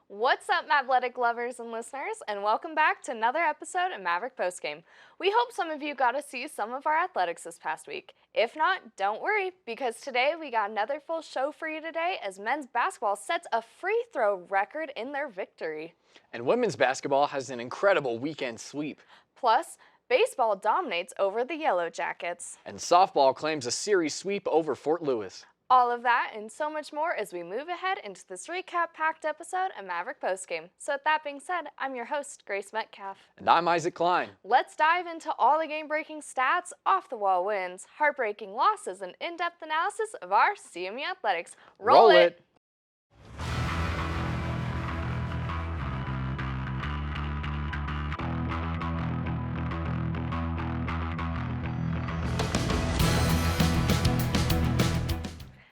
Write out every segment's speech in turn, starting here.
What's up, Mavletic lovers and listeners, and welcome back to another episode of Maverick Postgame. We hope some of you got to see some of our athletics this past week. If not, don't worry, because today we got another full show for you today as men's basketball sets a free throw record in their victory. And women's basketball has an incredible weekend sweep. Plus, baseball dominates over the Yellow Jackets. And softball claims a series sweep over Fort Lewis. All of that and so much more as we move ahead into this recap-packed episode of Maverick Postgame. So with that being said, I'm your host, Grace Metcalf. And I'm Isaac Klein. Let's dive into all the game-breaking stats, off-the-wall wins, heartbreaking losses, and in-depth analysis of our CMU athletics. Roll it!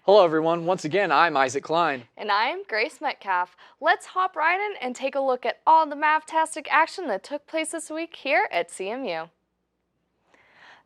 Hello everyone, once again I'm Isaac Klein. And I'm Grace Metcalf. Let's hop right in and take a look at all the Mavtastic action that took place this week here at CMU.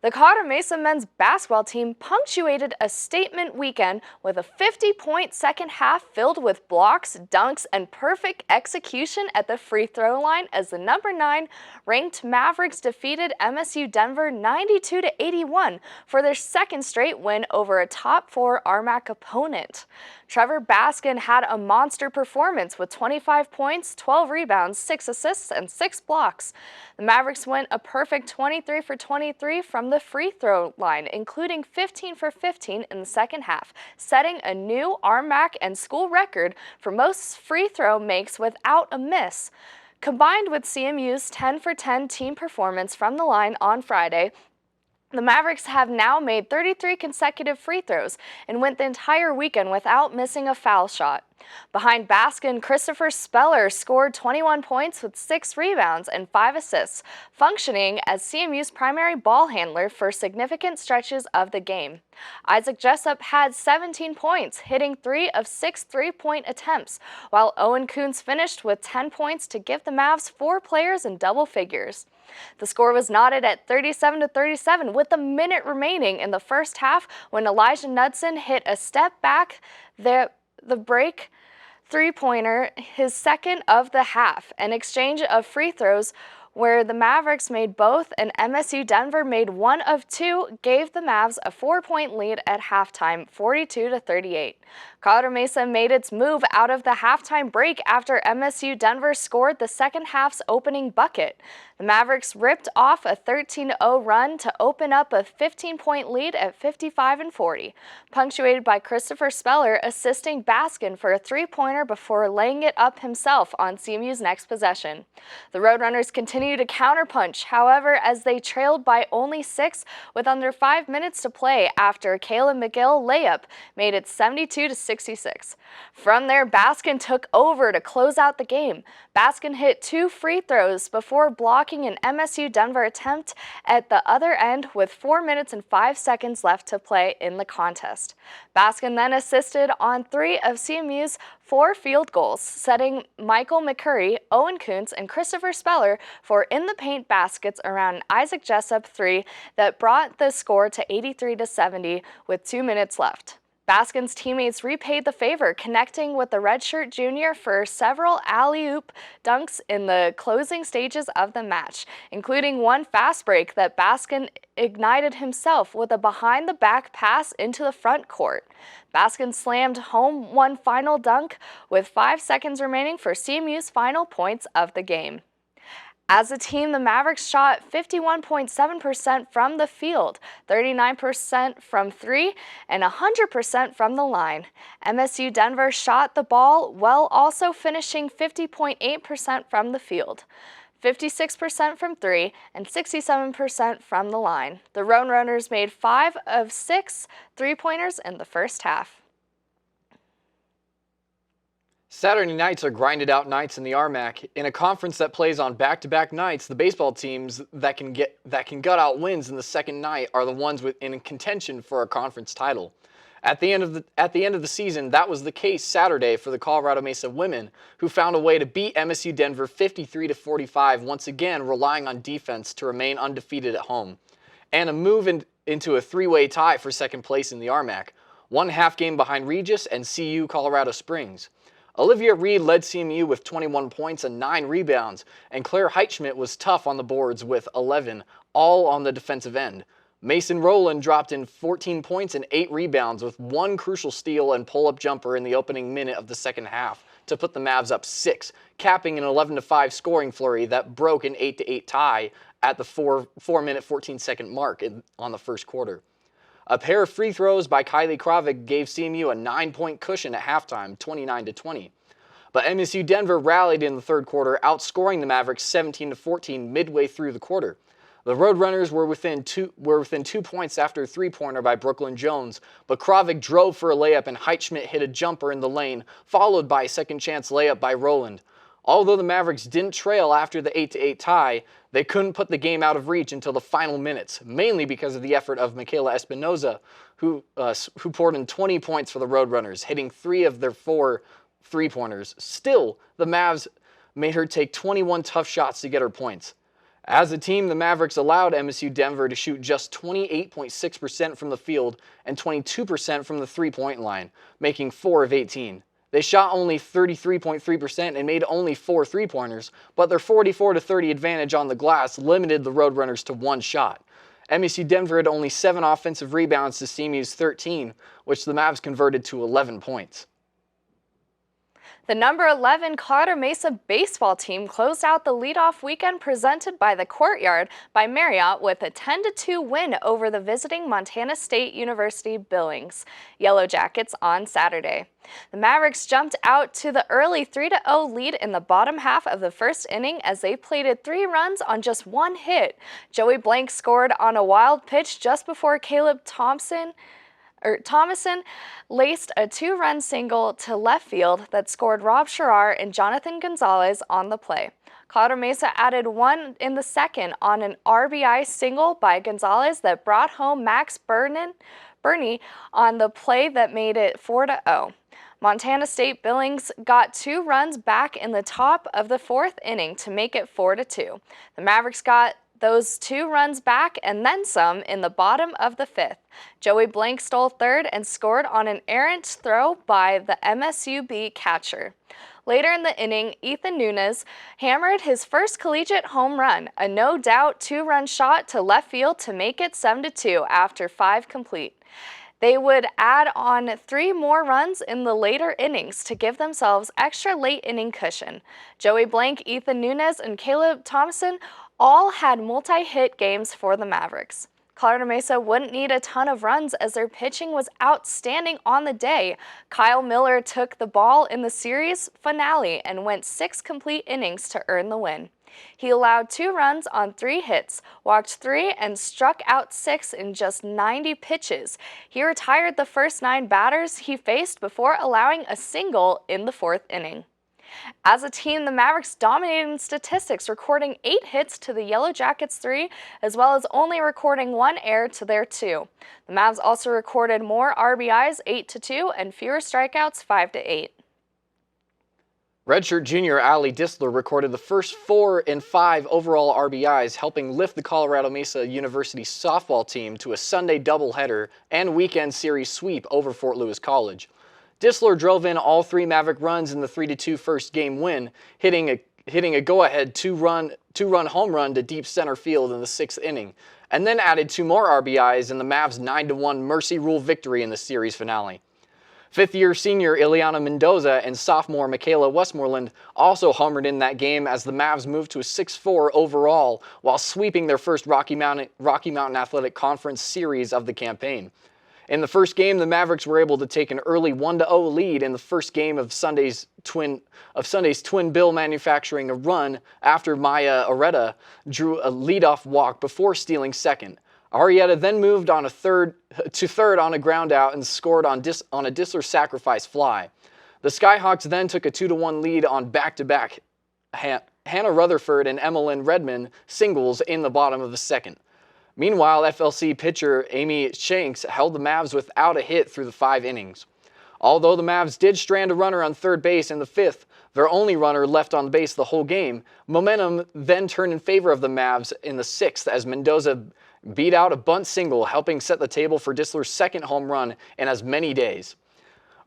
The Mesa men's basketball team punctuated a statement weekend with a 50-point second half filled with blocks, dunks, and perfect execution at the free throw line as the number 9 ranked Mavericks defeated MSU Denver 92-81 for their second straight win over a top 4 RMAC opponent. Trevor Baskin had a monster performance with 25 points, 12 rebounds, 6 assists, and 6 blocks. The Mavericks went a perfect 23 for 23 from the free throw line, including 15 for 15 in the second half, setting a new RMAC and school record for most free throw makes without a miss. Combined with CMU's 10 for 10 team performance from the line on Friday, the Mavericks have now made 33 consecutive free throws and went the entire weekend without missing a foul shot. Behind Baskin, Christopher Speller scored 21 points with 6 rebounds and 5 assists, functioning as CMU's primary ball handler for significant stretches of the game. Isaac Jessup had 17 points, hitting 3 of 6 three-point attempts, while Owen Kuntz finished with 10 points to give the Mavs 4 players in double figures. The score was knotted at 37-37 with a minute remaining in the first half when Elijah Knudsen hit a step back the break three-pointer, his second of the half, an exchange of free throws where the Mavericks made both and MSU Denver made 1 of 2, gave the Mavs a 4-point lead at halftime, 42-38. Mesa made its move out of the halftime break after MSU Denver scored the second half's opening bucket. The Mavericks ripped off a 13-0 run to open up a 15-point lead at 55-40, punctuated by Christopher Speller assisting Baskin for a three-pointer before laying it up himself on CMU's next possession. The Roadrunners continued to counterpunch, however, as they trailed by only 6 with under 5 minutes to play after Caleb McGill layup made it 72-66. From there, Baskin took over to close out the game. Baskin hit 2 free throws before blocking an MSU Denver attempt at the other end with 4 minutes and 5 seconds left to play in the contest. Baskin then assisted on 3 of CMU's 4 field goals, setting Michael McCurry, Owen Kuntz, and Christopher Speller for in-the-paint baskets around Isaac Jessup 3 that brought the score to 83-70 with 2 minutes left. Baskin's teammates repaid the favor, connecting with the redshirt junior for several alley-oop dunks in the closing stages of the match, including one fast break that Baskin ignited himself with a behind-the-back pass into the front court. Baskin slammed home one final dunk with 5 seconds remaining for CMU's final points of the game. As a team, the Mavericks shot 51.7% from the field, 39% from 3, and 100% from the line. MSU Denver shot the ball well, also finishing 50.8% from the field, 56% from 3, and 67% from the line. The Roadrunners made 5 of 6 three-pointers in the first half. Saturday nights are grinded out nights in the RMAC. In a conference that plays on back-to-back nights, the baseball teams that can gut out wins in the second night are the ones in contention for a conference title. At the end of the season, that was the case Saturday for the Colorado Mesa women, who found a way to beat MSU Denver 53-45, once again relying on defense to remain undefeated at home, and a move into a 3-way tie for second place in the RMAC, one half game behind Regis and CU Colorado Springs. Olivia Reed led CMU with 21 points and 9 rebounds, and Claire Heitschmidt was tough on the boards with 11, all on the defensive end. Mason Rowland dropped in 14 points and 8 rebounds with one crucial steal and pull-up jumper in the opening minute of the second half to put the Mavs up 6, capping an 11-5 scoring flurry that broke an 8-8 tie at the 4-minute 14-second mark on the first quarter. A pair of free throws by Kylie Kravik gave CMU a 9-point cushion at halftime, 29-20. But MSU Denver rallied in the third quarter, outscoring the Mavericks 17-14 midway through the quarter. The Roadrunners were within 2 points after a three-pointer by Brooklyn Jones, but Kravik drove for a layup and Heitschmidt hit a jumper in the lane, followed by a second-chance layup by Rowland. Although the Mavericks didn't trail after the 8-8 tie, they couldn't put the game out of reach until the final minutes, mainly because of the effort of Michaela Espinoza, who poured in 20 points for the Roadrunners, hitting 3 of their 4 three-pointers. Still, the Mavs made her take 21 tough shots to get her points. As a team, the Mavericks allowed MSU Denver to shoot just 28.6% from the field and 22% from the three-point line, making 4 of 18. They shot only 33.3% and made only 4 three-pointers, but their 44-30 advantage on the glass limited the Roadrunners to 1 shot. MSU Denver had only 7 offensive rebounds to CMU's 13, which the Mavs converted to 11 points. The number 11 Colorado Mesa baseball team closed out the leadoff weekend presented by the Courtyard by Marriott with a 10-2 win over the visiting Montana State University Billings Yellow Jackets on Saturday. The Mavericks jumped out to the early 3-0 lead in the bottom half of the first inning as they plated 3 runs on just 1 hit. Joey Blank scored on a wild pitch just before Caleb Thomason laced a 2-run single to left field that scored Rob Sherrar and Jonathan Gonzalez on the play. Colorado Mesa added 1 in the second on an RBI single by Gonzalez that brought home Max Burney on the play that made it 4-0. Montana State Billings got 2 runs back in the top of the 4th inning to make it 4-2. The Mavericks got those 2 runs back and then some in the bottom of the 5th. Joey Blank stole third and scored on an errant throw by the MSUB catcher. Later in the inning, Ethan Nunes hammered his first collegiate home run, a no-doubt 2-run shot to left field to make it 7-2 after 5 complete. They would add on 3 more runs in the later innings to give themselves extra late inning cushion. Joey Blank, Ethan Nunes, and Caleb Thompson all had multi-hit games for the Mavericks. Colorado Mesa wouldn't need a ton of runs as their pitching was outstanding on the day. Kyle Miller took the ball in the series finale and went 6 complete innings to earn the win. He allowed 2 runs on 3 hits, walked 3, and struck out 6 in just 90 pitches. He retired the first 9 batters he faced before allowing a single in the 4th inning. As a team, the Mavericks dominated in statistics, recording 8 hits to the Yellow Jackets' 3, as well as only recording 1 error to their 2. The Mavs also recorded more RBIs, 8-2, and fewer strikeouts, 5-8. Redshirt junior Ali Disler recorded the first 4 and 5 overall RBIs, helping lift the Colorado Mesa University softball team to a Sunday doubleheader and weekend series sweep over Fort Lewis College. Disler drove in all 3 Maverick runs in the 3-2 first game win, hitting a go-ahead 2-run home run to deep center field in the 6th inning, and then added 2 more RBIs in the Mavs' 9-1 Mercy Rule victory in the series finale. 5th-year senior Ileana Mendoza and sophomore Michaela Westmoreland also homered in that game as the Mavs moved to a 6-4 overall while sweeping their first Rocky Mountain Athletic Conference series of the campaign. In the first game, the Mavericks were able to take an early 1-0 lead in the first game of Sunday's Twin Bill manufacturing a run after Maya Areta drew a leadoff walk before stealing second. Arietta then moved on to third on a ground out and scored on a Disler sacrifice fly. The Skyhawks then took a 2-1 lead on back-to-back Hannah Rutherford and Emmeline Redmond singles in the bottom of the second. Meanwhile, FLC pitcher Amy Shanks held the Mavs without a hit through the 5 innings. Although the Mavs did strand a runner on third base in the 5th, their only runner left on base the whole game, momentum then turned in favor of the Mavs in the 6th as Mendoza beat out a bunt single, helping set the table for Disler's 2nd home run in as many days.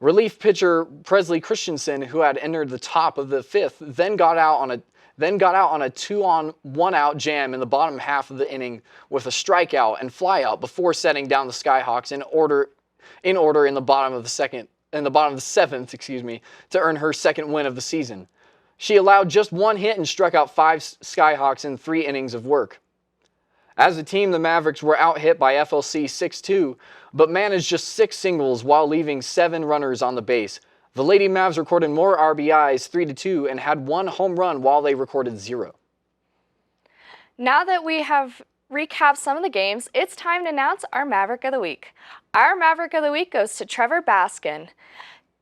Relief pitcher Presley Christensen, who had entered the top of the fifth, then got out on a 2-on-1-out jam in the bottom half of the inning with a strikeout and flyout before setting down the Skyhawks in order in the bottom of the seventh, to earn her second win of the season. She allowed just one hit and struck out 5 Skyhawks in 3 innings of work. As a team, the Mavericks were out-hit by FLC 6-2, but managed just 6 singles while leaving 7 runners on the base. The Lady Mavs recorded more RBIs, 3-2, and had 1 home run while they recorded 0. Now that we have recapped some of the games, it's time to announce our Maverick of the Week. Our Maverick of the Week goes to Trevor Baskin.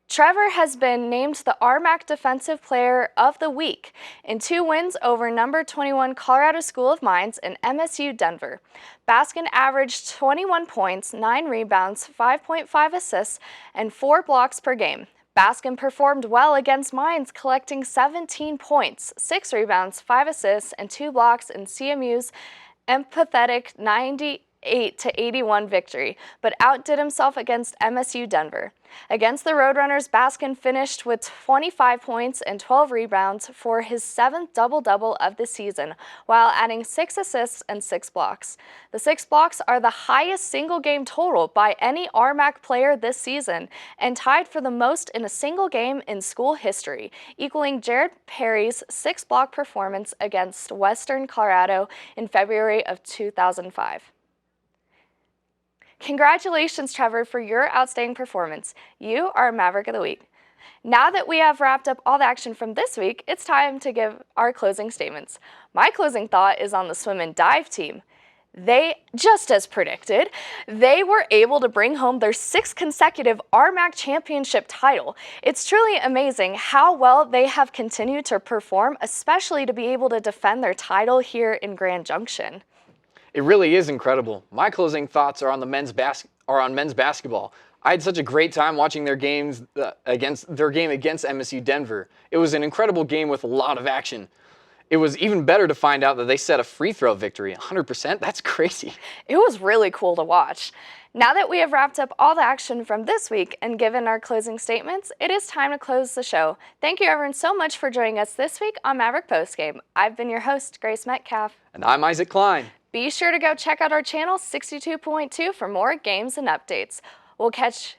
Trevor has been named the RMAC Defensive Player of the Week in 2 wins over number 21 Colorado School of Mines and MSU Denver. Baskin averaged 21 points, 9 rebounds, 5.5 assists, and 4 blocks per game. Baskin performed well against Mines, collecting 17 points, 6 rebounds, 5 assists, and 2 blocks in CMU's empathetic 98-81 victory, but outdid himself against MSU Denver. Against the Roadrunners, Baskin finished with 25 points and 12 rebounds for his 7th double-double of the season, while adding 6 assists and 6 blocks. The 6 blocks are the highest single-game total by any RMAC player this season, and tied for the most in a single game in school history, equaling Jared Perry's 6-block performance against Western Colorado in February of 2005. Congratulations, Trevor, for your outstanding performance. You are Maverick of the Week. Now that we have wrapped up all the action from this week, it's time to give our closing statements. My closing thought is on the swim and dive team. They, just as predicted, they were able to bring home their 6th consecutive RMAC championship title. It's truly amazing how well they have continued to perform, especially to be able to defend their title here in Grand Junction. It really is incredible. My closing thoughts are on men's basketball. I had such a great time watching their game against MSU Denver. It was an incredible game with a lot of action. It was even better to find out that they set a free throw victory, 100%. That's crazy. It was really cool to watch. Now that we have wrapped up all the action from this week and given our closing statements, it is time to close the show. Thank you everyone so much for joining us this week on Maverick Postgame. I've been your host, Grace Metcalf. And I'm Isaac Klein. Be sure to go check out our channel 62.2 for more games and updates. We'll catch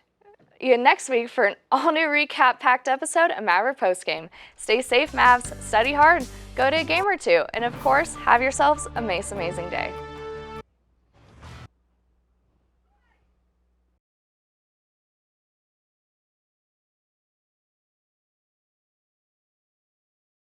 you next week for an all-new recap-packed episode of Maverick Postgame. Stay safe, Mavs, study hard, go to a game or two, and of course, have yourselves a most amazing day.